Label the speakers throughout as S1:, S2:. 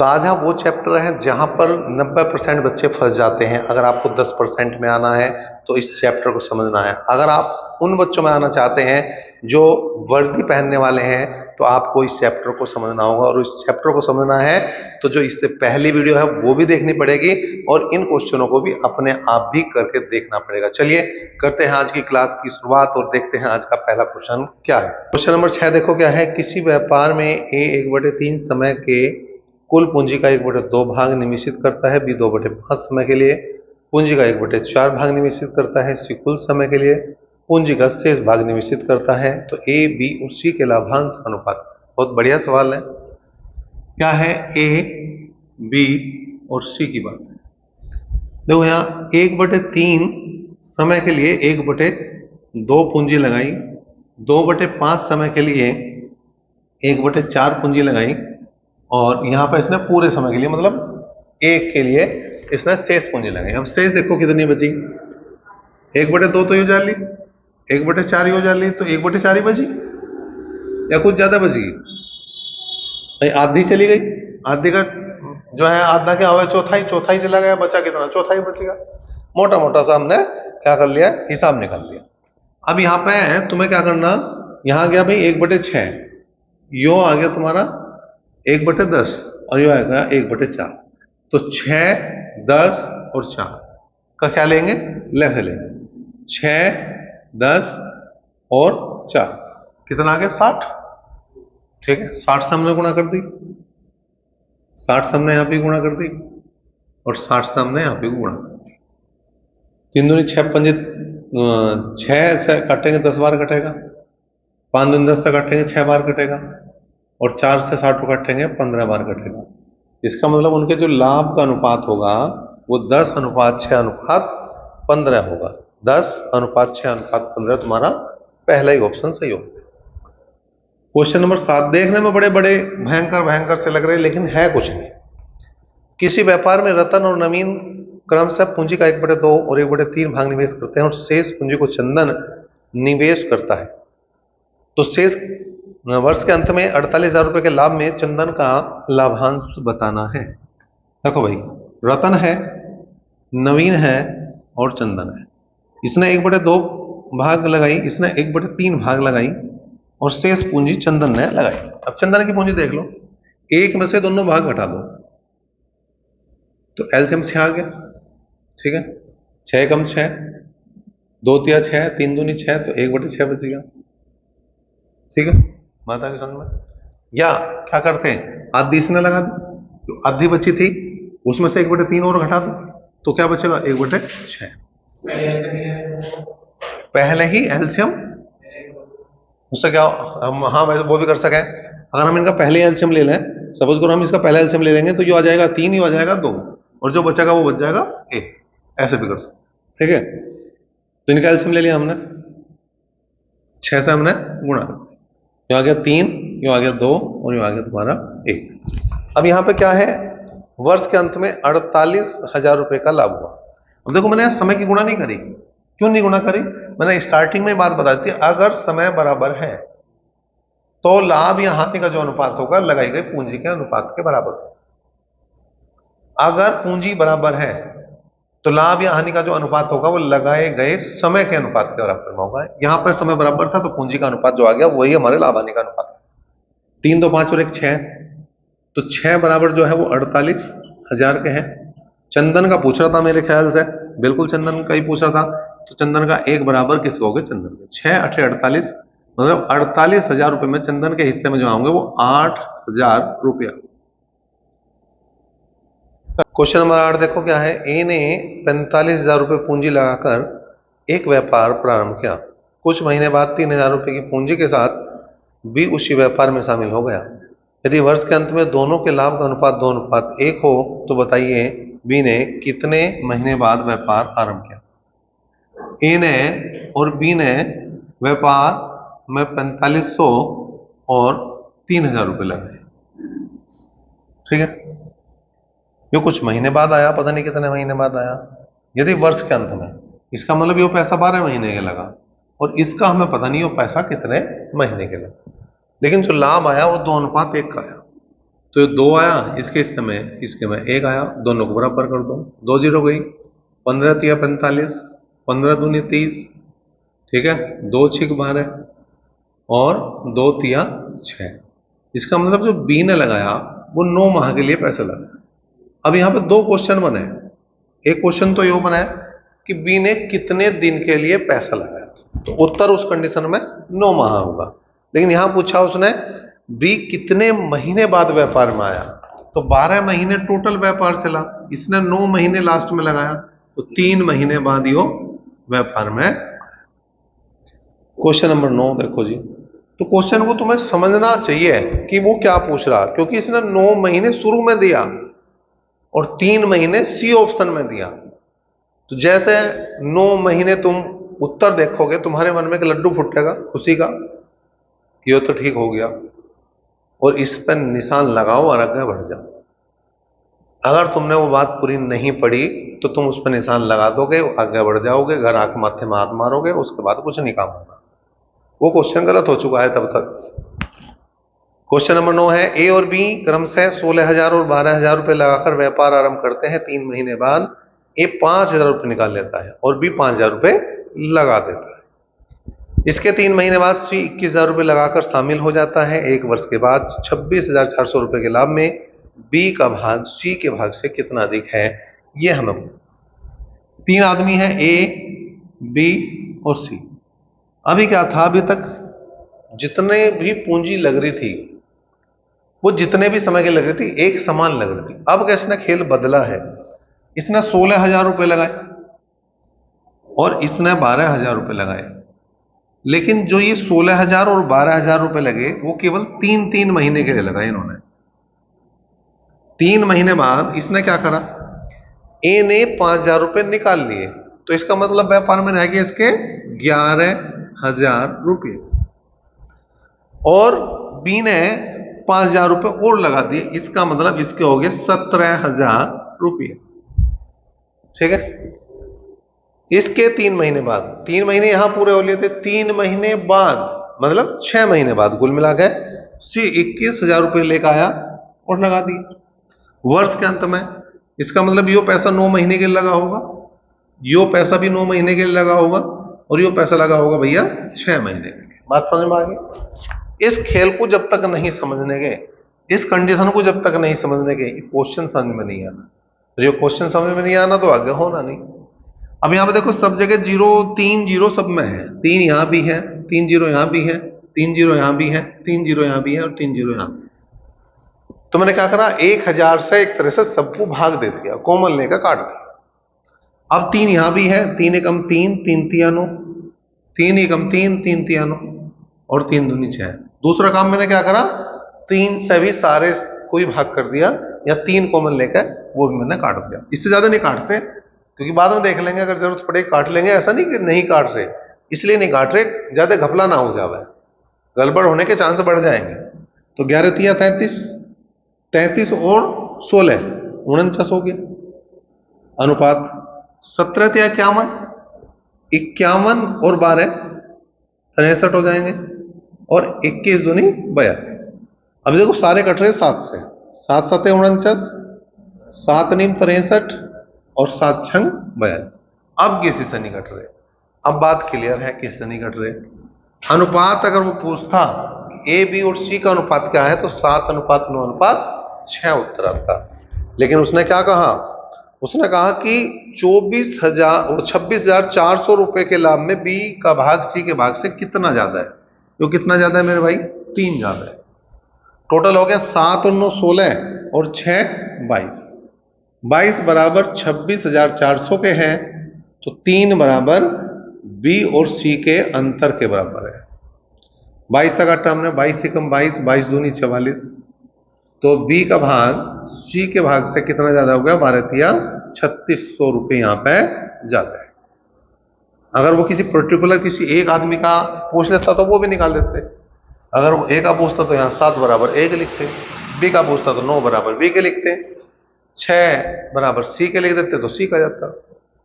S1: तो आज हम वो चैप्टर हैं जहां पर 90% बच्चे फंस जाते हैं। अगर आपको 10% में आना है तो इस चैप्टर को समझना है। अगर आप उन बच्चों में आना चाहते हैं जो वर्दी पहनने वाले हैं तो आपको इस चैप्टर को समझना होगा, और इस चैप्टर को समझना है तो जो इससे पहली वीडियो है वो भी देखनी पड़ेगी और इन क्वेश्चनों को भी अपने आप भी करके देखना पड़ेगा। चलिए करते हैं आज की क्लास की शुरुआत और देखते हैं आज का पहला क्वेश्चन क्या है। क्वेश्चन नंबर 6 देखो क्या है। किसी व्यापार में ए 1/3 समय के कुल पूंजी का 1/2 भाग निवेशित करता है, बी 2/5 समय के लिए पूंजी का 1/4 भाग निवेशित करता है, सी कुल समय के लिए पूंजी का शेष भाग निवेशित करता है। तो ए, बी और सी के लाभांश अनुपात। बहुत बढ़िया सवाल है। क्या है? ए, बी और सी की बात है। देखो यहाँ 1/3 समय के लिए 1/2 पूंजी लगाई, 2/5 समय के लिए 1/4 पूंजी लगाई, और यहां पर इसने पूरे समय के लिए मतलब एक के लिए इसने शेष पूंजी लगाई। अब शेष देखो कितनी बची, 1/2 तो ये जा ली, 1/4 ये जा ली, तो 1/4 ही बची या कुछ ज्यादा बची? भाई आधी चली गई, आधी का जो है आधा क्या हुआ, चौथाई, चौथाई चला गया, बचा कितना? चौथाई बचेगा। मोटा मोटा सा हमने क्या कर लिया, हिसाब निकाल लिया। अब यहाँ पे तुम्हें क्या करना, यहाँ गया भाई 1/6, यो आ गया तुम्हारा 1/10 और यो आएगा 1/4। तो 6, 10 और 4 का क्या लेंगे, लैसे लेंगे। 6, 10 और 4 कितना आ गया? 60। ठीक है, 60 से हमने गुणा कर दी, 60 से हमने यहां पे गुणा कर दी और 60 से हमने यहां पे गुणा कर दी। 3 दूनी 6 पंजे 6 से काटेंगे 10 बार कटेगा, 5 दूनी 10 से काटेंगे 6 बार कटेगा, और 4 से 60 को काटेंगे 15 बार कटेगा। इसका मतलब उनके जो लाभ का अनुपात होगा वो 10:6:15 होगा। 10:6:15 तुम्हारा पहला ही ऑप्शन सही होगा। क्वेश्चन नंबर 7 देखने में बड़े बड़े भयंकर भयंकर से लग रहे हैं लेकिन है कुछ नहीं। किसी व्यापार में रतन और नवीन क्रमशः पूंजी का 1/2 और 1/3 भाग निवेश करते हैं और शेष पूंजी को चंदन निवेश करता है। तो शेष वर्ष के अंत में 48,000 रुपए के लाभ में चंदन का लाभांश बताना है। देखो भाई, रतन है, नवीन है और चंदन है। इसने 1/2 भाग लगाई, इसने 1/3 भाग लगाई और शेष पूंजी चंदन ने लगाई। अब चंदन की पूंजी देख लो, एक में से दोनों भाग घटा दो तो एलसीएम 6 आ गया। ठीक है, 6 कम 6, 2 तिया 6, 3 दूनी 6, तो 1/6 बच गया। ठीक है, माता के समझ में। या क्या करते हैं, आधी इसने लगा दी, तो आधी बची थी उसमें से 1/3 और घटा दो तो क्या बचेगा? 1/6। पहले ही एलसीएम, उससे क्या हम, हाँ वैसे वो भी कर सके। अगर हम इनका पहले एलसीएम ले लें, सपोज करो हम इसका पहला एलसीएम ले लेंगे तो जो आ जाएगा 3, ही आ जाएगा 2, और जो बचेगा वो बच जाएगा 1। ऐसे भी कर सकते। ठीक है, तो इनका एलसीएम ले लिया हमने, 6 से हमने गुणा कर दिया, यो आ गया 3, यो आ गया 2 और यो आ गया तुम्हारा 1। अब यहाँ पे क्या है, वर्ष के अंत में 48,000 रुपए का लाभ हुआ। अब देखो मैंने समय की गुणा नहीं करी। क्यों नहीं गुणा करी? मैंने स्टार्टिंग में बात बता दी थी, अगर समय बराबर है तो लाभ या हानि का जो अनुपात होगा लगाई गई पूंजी के अनुपात के बराबर होगा। अगर पूंजी बराबर है तो लाभ या हानि का जो अनुपात होगा वो लगाए गए समय के अनुपात के बराबर में होगा। यहां पर समय बराबर था तो पूंजी का अनुपात जो आ गया वही हमारे लाभ हानि का अनुपात। 3, 2, 5 और 1 6, तो 6 बराबर जो है वो 48,000 के हैं। चंदन का पूछ रहा था मेरे ख्याल से, बिल्कुल चंदन का ही पूछ रहा था, तो चंदन का 1 बराबर किसको हो गया? चंदन के। 6 8 48, मतलब 48,000 रुपए में चंदन के हिस्से में जो होंगे वो 8,000 रुपया। क्वेश्चन नंबर 8 देखो क्या है। ए ने 45,000 रुपए पूंजी लगाकर एक व्यापार प्रारंभ किया। कुछ महीने बाद 3,000 रुपए की पूंजी के साथ बी उसी व्यापार में शामिल हो गया। यदि वर्ष के अंत में दोनों के लाभ का अनुपात 2:1 हो तो बताइए बी ने कितने महीने बाद व्यापार आरंभ किया। ए ने और बी ने व्यापार में 4500 और 3,000 रुपए लगाए। ठीक है, ये कुछ महीने बाद आया, पता नहीं कितने महीने बाद आया। यदि वर्ष के अंत में, इसका मतलब ये पैसा 12 महीने के लगा, और इसका हमें पता नहीं वो पैसा कितने महीने के लगा, लेकिन जो लाभ आया वो 2:1 का आया। तो 2 आया, इसके हिस्से में इसके में 1 आया, दोनों को बराबर कर दो, 2 0 गई, 15 तिया 45, 15 दूनी 30, ठीक है, 2 6 12 और 2 तिया 6। इसका मतलब जो बी ने लगाया वो 9 माह के लिए पैसा लगाया। अब यहाँ पे 2 क्वेश्चन बने, एक क्वेश्चन तो यो बना है कि बी ने कितने दिन के लिए पैसा लगाया, तो उत्तर उस कंडीशन में 9 माह होगा। लेकिन यहां पूछा उसने बी कितने महीने बाद व्यापार में आया, तो 12 महीने टोटल व्यापार चला, इसने 9 महीने लास्ट में लगाया, तो 3 महीने बाद यो व्यापार में। क्वेश्चन नंबर 9 देखो जी, तो क्वेश्चन को तुम्हें समझना चाहिए कि वो क्या पूछ रहा, क्योंकि इसने 9 महीने शुरू में दिया और 3 महीने सी ऑप्शन में दिया। तो जैसे 9 महीने तुम उत्तर देखोगे तुम्हारे मन में एक लड्डू फूटेगा खुशी का कि ये तो ठीक हो गया, और इस पर निशान लगाओ और आगे बढ़ जाओ। अगर तुमने वो बात पूरी नहीं पढ़ी तो तुम उस पर निशान लगा दोगे, आगे बढ़ जाओगे, घर आके माथे में हाथ मारोगे, उसके बाद कुछ नहीं काम होगा। वो क्वेश्चन गलत हो चुका है तब तक। क्वेश्चन नंबर 9 है, ए और बी क्रमशः 16,000 और 12,000 रुपए लगाकर व्यापार आरंभ करते हैं। 3 महीने बाद ए 5,000 रुपए निकाल लेता है और बी 5,000 रुपए लगा देता है। इसके 3 महीने बाद सी 21,000 रुपए लगाकर शामिल हो जाता है। 1 वर्ष के बाद 26,400 रुपए के लाभ में बी का भाग सी के भाग से कितना अधिक है, ये हमें। 3 आदमी हैं, ए बी और सी। अभी क्या था, अभी तक जितने भी पूंजी लग रही थी वो जितने भी समय की लग रही थी एक समान लग रही थी। अब कैसे ना खेल बदला है, इसने 16,000 रुपए लगाए और इसने 12,000 रुपए लगाए, लेकिन जो ये 16,000 और 12,000 रुपए लगे वो केवल 3 महीने के लिए लगाए इन्होंने। 3 महीने बाद इसने क्या करा, ए ने 5,000 रुपए निकाल लिए, तो इसका मतलब व्यापार में रह गए इसके 11,000 रुपये, और बी ने 5,000 रुपए और लगा दिए, इसका मतलब इसके हो गए 17,000 रुपये। ठीक है, इसके 3 महीने बाद, 3 महीने यहां पूरे हो लिए थे, 3 महीने बाद मतलब 6 महीने बाद कुल मिला के 21,000 रुपये लेकर आया और लगा दिए वर्ष के अंत में। इसका मतलब यो पैसा 9 महीने के लिए लगा होगा, यो पैसा भी 9 महीने के लिए लगा होगा, और यो पैसा लगा होगा भैया 6 महीने के लिए। बात समझ में आ गई। इस खेल को जब तक नहीं समझने के, इस कंडीशन को जब तक नहीं समझने के, क्वेश्चन समझ में नहीं आना। तो जो क्वेश्चन समझ में नहीं आना तो आगे होना नहीं। अब यहां पे देखो सब जगह 0 3 0 सब में है, 3 यहां भी है, 3 0 यहां भी है, 3 0 यहां भी है, 3 0 यहां भी है और 3 0 यहां भी। तो मैंने क्या करा, 1,000 से एक तरह से सबको भाग दे दिया, कॉमन लेकर काट दिया। अब 3 यहां भी है, 3 एकम 3, 3 तिया 9, 3 एकम 3, 3 तिया 9 और 3 दूनी 6। दूसरा काम मैंने क्या करा, 3 से भी सारे कोई भाग कर दिया, या 3 कॉमन लेकर वो भी मैंने काट दिया। इससे ज्यादा नहीं काटते क्योंकि बाद में देख लेंगे, अगर जरूरत पड़े काट लेंगे। ऐसा नहीं कि नहीं काट रहे, इसलिए नहीं काट रहे, ज्यादा घपला ना हो जाए, गड़बड़ होने के चांस बढ़ जाएंगे। तो 11 तिया 33, 33 और 16 49 हो गया अनुपात। 17 तिया 51, 51 और 12 63 हो जाएंगे, और 21 दूनी 42। अभी देखो सारे कट रहे 7 से, 7 7 49, 7 नीम 63 और 7 छंग 42। अब किसी से नहीं कट रहे। अब बात क्लियर है किसी से नहीं कट रहे। अनुपात अगर वो पूछता ए बी और सी का अनुपात क्या है, तो 7:9:6 उत्तर आता। लेकिन उसने क्या कहा, उसने कहा कि 24,000 और 26,400 रुपए के लाभ में बी का भाग सी के भाग से कितना ज्यादा है। तो कितना ज्यादा है मेरे भाई, 3 ज्यादा है। टोटल हो गया 7 और 9 16 और 6 22। 22 बराबर 26,400 के हैं, तो 3 बराबर बी और सी के अंतर के बराबर है। 22 का काटा हमने, 22 एकम 22, 22 दूनी 44, तो बी का भाग सी के भाग से कितना ज्यादा हो गया, 12 तिया 3600 रुपये यहां पे ज्यादा है। अगर वो किसी पर्टिकुलर किसी एक आदमी का पूछ लेता तो वो भी निकाल देते। अगर वो ए का पूछता तो यहाँ 7 बराबर ए के लिखते, बी का पूछता तो 9 बराबर बी के लिखते, 6 बराबर सी के लिख देते तो सी का जाता।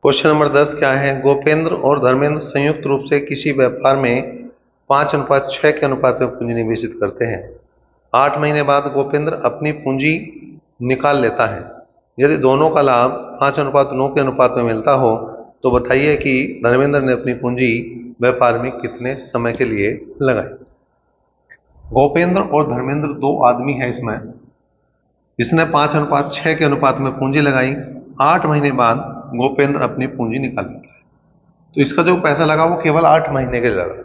S1: क्वेश्चन नंबर 10 क्या है, गोपेंद्र और धर्मेंद्र संयुक्त रूप से किसी व्यापार में 5:6 के अनुपात में पूंजी निवेशित करते हैं। 8 महीने बाद गोपेंद्र अपनी पूंजी निकाल लेता है। यदि दोनों का लाभ 5:9 के अनुपात में मिलता हो तो बताइए कि धर्मेंद्र ने अपनी पूंजी व्यापार में कितने समय के लिए लगाई। गोपेंद्र और धर्मेंद्र दो आदमी हैं इसमें। इसने 5:6 के अनुपात में पूंजी लगाई। 8 महीने बाद गोपेंद्र अपनी पूंजी निकाल लेता है। तो इसका जो पैसा लगा वो केवल 8 महीने के लिए लगा।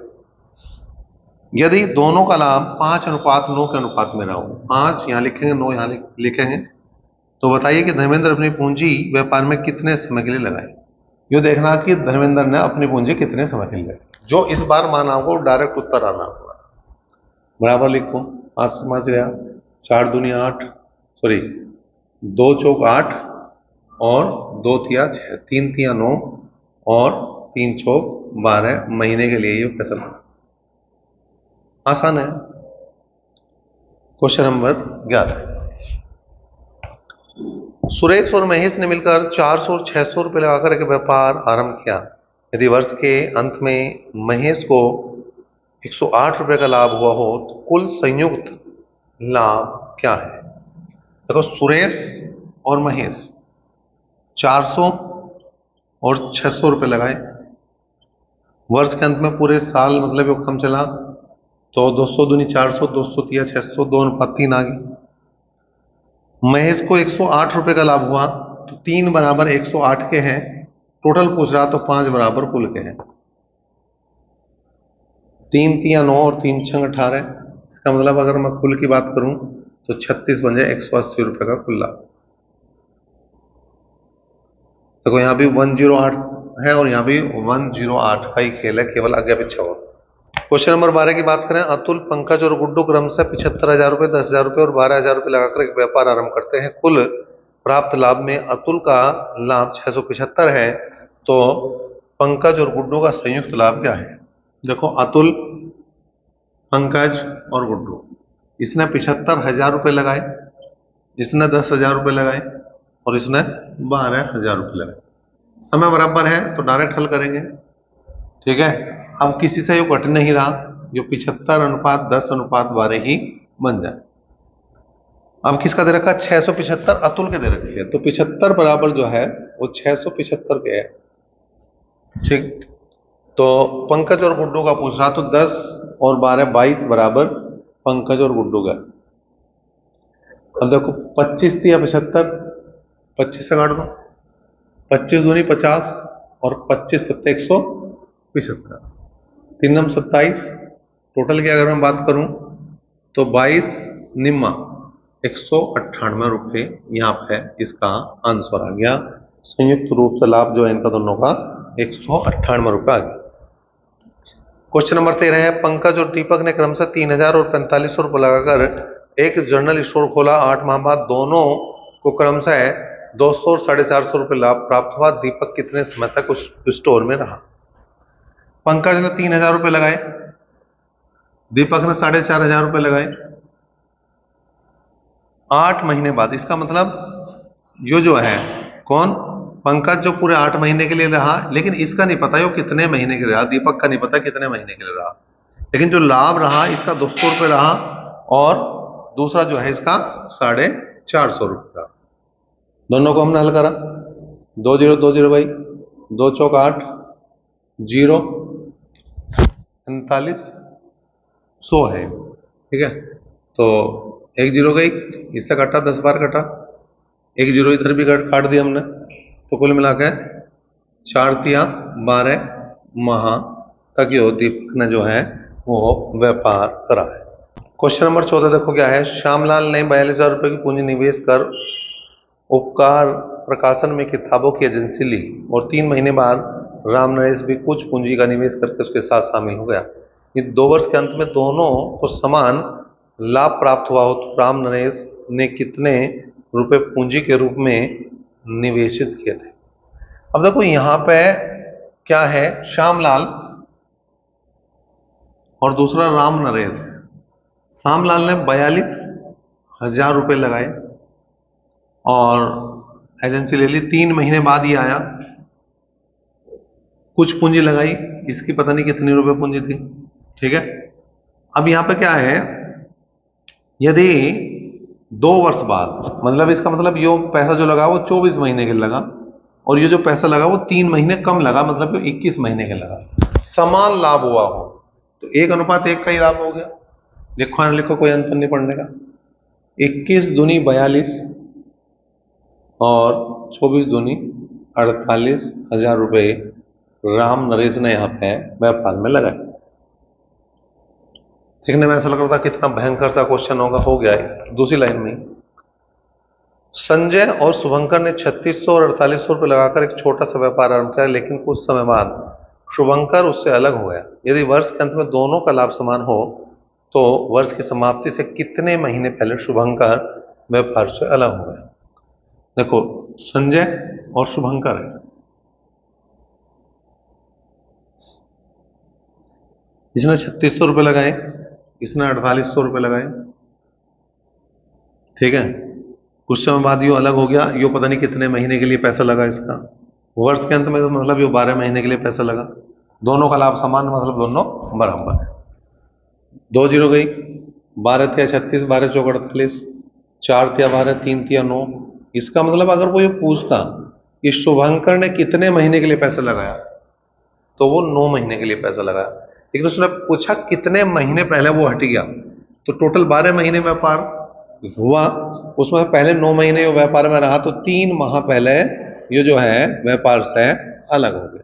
S1: यदि दोनों का लाभ 5:9 के अनुपात में रहा हो, 5 यहाँ लिखेंगे, 9 यहाँ लिखेंगे, तो बताइए कि धर्मेंद्र अपनी पूंजी व्यापार में कितने समय के लिए लगाई। ये देखना कि धर्मेंद्र ने अपनी पूंजी कितने समय के लिए लगाई। जो इस बार माना को डायरेक्ट उत्तर आना होगा। बराबर लिखो, 5 से 5 गया, 4 दूनी 8, सॉरी 2 चौक 8 और 2 तिया 6, 3 तिया 9 और 3 चौक 12 महीने के लिए ये पैसा लगा। आसान है। क्वेश्चन नंबर 11, सुरेश और महेश ने मिलकर 400 और 600 रुपए लगाकर एक व्यापार आरंभ किया। यदि वर्ष के अंत में महेश को 108 रुपए का लाभ हुआ हो तो कुल संयुक्त लाभ क्या है। देखो, सुरेश और महेश 400 और 600 रुपए लगाए। वर्ष के अंत में पूरे साल मतलब वो कम चला तो 200 दूनी 400, 200 तिया 600, 2:3 आ गई। महेश को 108 रुपए का लाभ हुआ तो 3 बराबर 108 के हैं। टोटल पूछ रहा तो 5 बराबर कुल के हैं। 3 तिया 9 और 3 छंग 18। इसका मतलब अगर मैं कुल की बात करूं तो 36 बन जाए 180 रुपए का कुल लाभ। देखो यहाँ भी 108 है और यहाँ भी 108 का ही खेल है, केवल आगे पीछे हो। क्वेश्चन नंबर 12 की बात करें। अतुल, पंकज और गुड्डू क्रम से 75,000 रुपए, 10,000 रुपए और 12,000 रुपए लगाकर एक व्यापार आरंभ करते हैं। कुल प्राप्त लाभ में अतुल का लाभ 675 है तो पंकज और गुड्डू का संयुक्त लाभ क्या है। देखो, अतुल, पंकज और गुड्डू, इसने 75,000 रुपए लगाए, इसने 10,000 रुपए लगाए और इसने 12,000 रुपए लगाए। समय बराबर है तो डायरेक्ट हल करेंगे। ठीक है, अब किसी से ये घट नहीं रहा, जो 75:10:12 ही बन जाए। अब किसका दे रखा है, 675 अतुल के दे रखी है, तो 75 बराबर जो है वो 675 के है। ठीक, तो पंकज और गुड्डू का पूछ रहा तो 10 और 12 22 बराबर पंकज और गुड्डू का। अब देखो 25 थी या 75, 25 से काट दो, 25 दूनी 50 और 25 सत्ते 175, 3 नम 27। टोटल की अगर मैं बात करूं तो 22 निम्मा 198 रुपये यहाँ पे इसका आंसर आ गया। संयुक्त रूप से लाभ जो है इनका दोनों का 198 रुपये आ गया। क्वेश्चन नंबर 13 है। पंकज और दीपक ने क्रम से 3,000 और 4,500 रुपये लगाकर एक जनरल स्टोर खोला। 8 माह बाद दोनों को क्रम से 200 और 450 रुपये लाभ प्राप्त हुआ। दीपक कितने समय तक उस स्टोर में रहा। पंकज ने 3,000 रुपये लगाए, दीपक ने 4,500 रुपये लगाए। 8 महीने बाद, इसका मतलब ये जो है कौन, पंकज जो पूरे 8 महीने के लिए रहा, लेकिन इसका नहीं पता ये कितने महीने के लिए रहा। दीपक का नहीं पता कितने महीने के लिए रहा, लेकिन जो लाभ रहा इसका 200 रुपये रहा और दूसरा जो है इसका 450 रुपये रहा। दोनों को हमने हल करा, 2 0 2 0 भाई, 2 चौक 8, 0 3900 है। ठीक है, तो 1 0 गई, इससे कटा 10 बार कटा, 1 0 इधर भी काट दिया हमने, तो कुल मिला के 4 तिया 12 माह तक यो दीपक ने जो है वो व्यापार करा है। क्वेश्चन नंबर 14 देखो क्या है। श्यामलाल ने 42,000 रुपए की पूंजी निवेश कर उपकार प्रकाशन में किताबों की एजेंसी ली और 3 महीने बाद राम नरेश भी कुछ पूंजी का निवेश करके उसके साथ शामिल हो गया। ये 2 वर्ष के अंत में दोनों को समान लाभ प्राप्त हुआ हो तो राम नरेश ने कितने रुपए पूंजी के रूप में निवेशित किए थे। अब देखो यहां पे क्या है, श्यामलाल और दूसरा राम नरेश है। श्यामलाल ने 42,000 रुपए लगाए और एजेंसी ले ली। 3 महीने बाद ही आया, कुछ पूंजी लगाई, इसकी पता नहीं कितनी रुपए पूंजी थी। ठीक है, अब यहां पे क्या है, यदि 2 वर्ष बाद, मतलब इसका मतलब ये पैसा जो लगा वो 24 महीने के लगा, और ये जो पैसा लगा वो 3 महीने कम लगा, मतलब 21 महीने के लगा, समान लाभ हुआ हो, तो 1:1 का ही लाभ हो गया। लिखो ना लिखो, कोई अंतर नहीं पड़ने का। 21 दूनी 42 और 24 दूनी 48,000 रुपए राम नरेश ने यहाँ पे व्यापार में लगाए। सीखने में ऐसा लग रहा था कितना भयंकर सा क्वेश्चन होगा, हो गया है। दूसरी लाइन में, संजय और शुभंकर ने 3600 और 4800 रुपये लगाकर एक छोटा सा व्यापार आरंभ किया, लेकिन कुछ समय बाद शुभंकर उससे अलग हो गया। यदि वर्ष के अंत में दोनों का लाभ समान हो तो वर्ष की समाप्ति से कितने महीने पहले शुभंकर व्यापार से अलग हो गया। देखो, संजय और शुभंकर है, इसने 3600 रुपये लगाए, इसने 4800 रुपये लगाए, ठीक है। कुछ समय बाद यो अलग हो गया, यो पता नहीं कितने महीने के लिए पैसा लगा इसका। वर्ष के अंत में तो मतलब यो 12 महीने के लिए पैसा लगा। दोनों का लाभ समान, मतलब दोनों बराबर है। 2 जीरो गई, 12 तिया 36, 12 चौक 48, 4 तिया 12, 3 तिया 9। इसका मतलब अगर वो ये पूछता कि शुभंकर ने कितने महीने के लिए पैसा लगाया, तो वो 9 महीने के लिए पैसा लगाया। लेकिन उसने पूछा कितने महीने पहले वो हट गया, तो टोटल 12 महीने व्यापार हुआ, उसमें पहले 9 महीने व्यापार में रहा, तो 3 माह पहले ये जो है व्यापार से अलग हो गया।